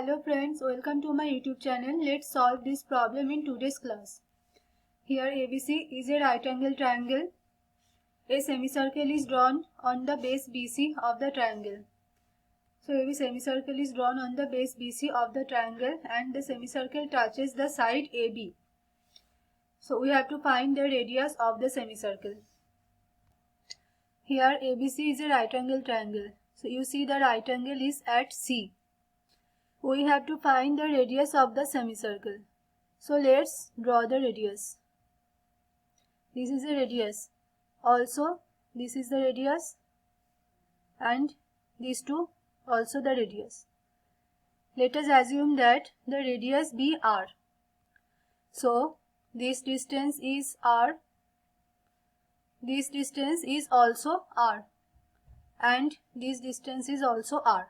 Hello friends, welcome to my YouTube channel. Let's solve this problem in today's class. Here ABC is a right angle triangle. A semicircle is drawn on the base BC of the triangle. So a semicircle is drawn on the base BC of the triangle and the semicircle touches the side AB. So we have to find the radius of the semicircle. Here ABC is a right angle triangle. So you see the right angle is at C. We have to find the radius of the semicircle. So let's draw the radius. This is the radius. Also, this is the radius and these two also the radius. Let us assume that the radius be R. So, this distance is R. This distance is also R. And this distance is also R.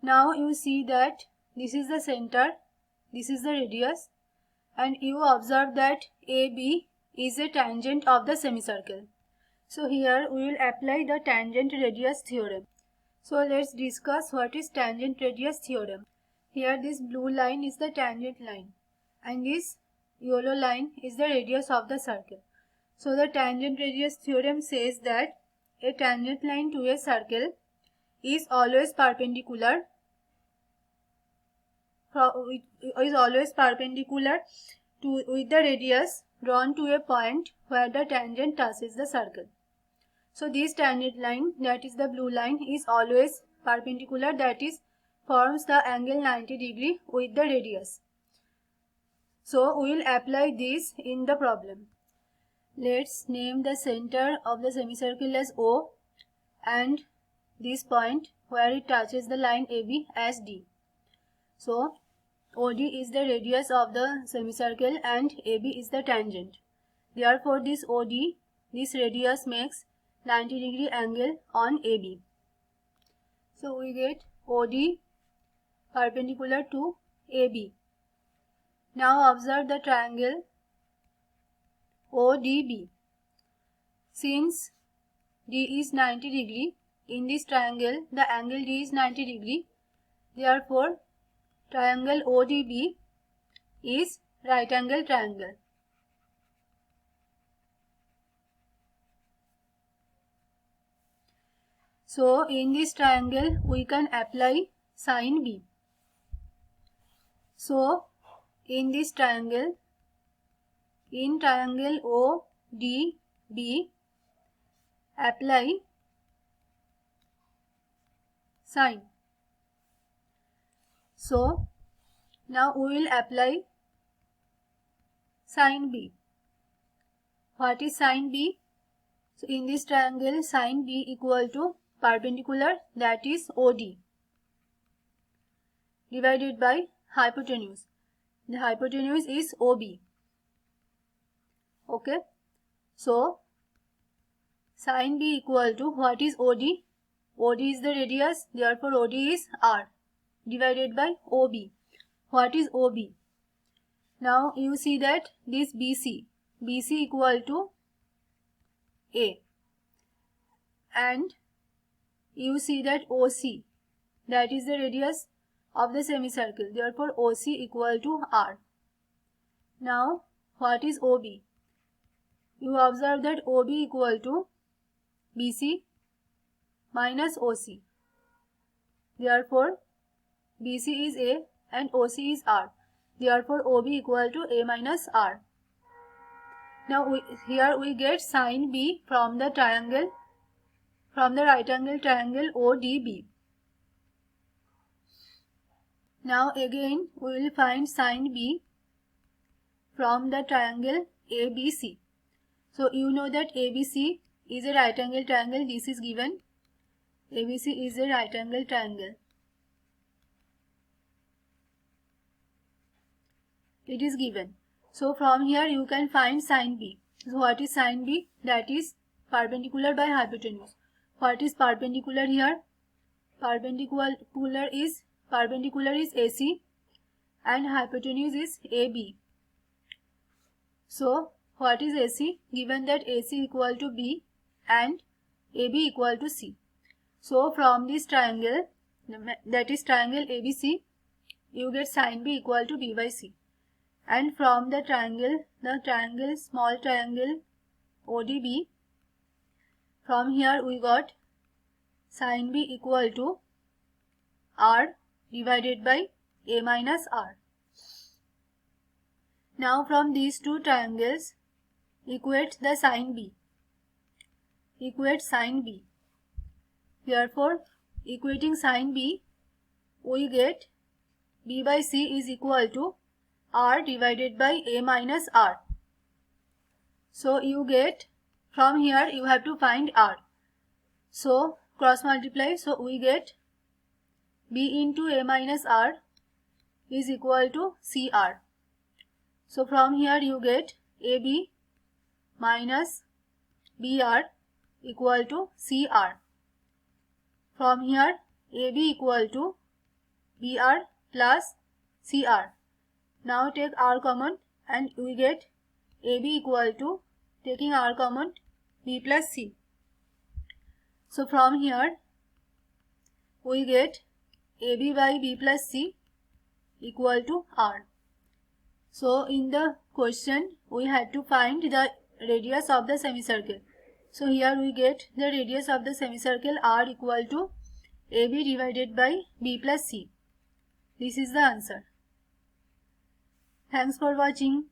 Now you see that this is the center, this is the radius, and you observe that AB is a tangent of the semicircle. So here we will apply the tangent radius theorem. So let's discuss what is tangent radius theorem. Here this blue line is the tangent line and this yellow line is the radius of the circle. So the tangent radius theorem says that a tangent line to a circle is always perpendicular with the radius drawn to a point where the tangent touches the circle. So this tangent line, that is the blue line, is always perpendicular, that is forms the angle 90 degree with the radius. So we will apply this in the problem. Let's name the center of the semicircle as O and this point where it touches the line AB as D. So OD is the radius of the semicircle and AB is the tangent. Therefore this OD, this radius makes 90 degree angle on AB. So we get OD perpendicular to AB. Now observe the triangle ODB. Since D is 90 degree, in this triangle the angle D is 90 degree. Therefore triangle ODB is right angle triangle. So in this triangle we can apply sin B. So in this triangle, in triangle ODB, apply sin. So now we will apply sin B. What is sin B? So in this triangle sin B equal to perpendicular, that is OD, divided by hypotenuse. The hypotenuse is OB. Okay. So sin B equal to, what is OD? OD is the radius, therefore OD is R, divided by OB. What is OB? Now you see that this BC equal to A, and you see that OC, that is the radius of the semicircle, therefore OC equal to R. Now what is OB? You observe that OB equal to BC minus OC, therefore BC is A and OC is R, therefore OB equal to A minus R. Now here we get sin B from the triangle, from the right angle triangle ODB. Now again we will find sin B from the triangle ABC. So you know that ABC is a right angle triangle, this is given. ABC is a right angle triangle. It is given. So from here you can find sin B. So what is sin B? That is perpendicular by hypotenuse. What is perpendicular here? Perpendicular is AC and hypotenuse is AB. So what is AC? Given that AC equal to B and AB equal to C. So from this triangle that is triangle ABC, you get sin B equal to B by C. And from the small triangle ODB, from here we got sin B equal to R divided by A minus R. Now from these two triangles, equate the sin B. Equate sin B. Therefore, equating sin B, we get B by C is equal to R divided by A minus R. So you get, from here you have to find R. So cross multiply, so we get B into A minus R is equal to CR. So from here you get AB minus BR equal to CR. From here AB equal to BR plus CR. Now take R common and we get AB equal to, taking R common, B plus C. So from here we get AB by B plus C equal to R. So in the question we had to find the radius of the semicircle. So here we get the radius of the semicircle R equal to AB divided by B plus C. This is the answer. Thanks for watching.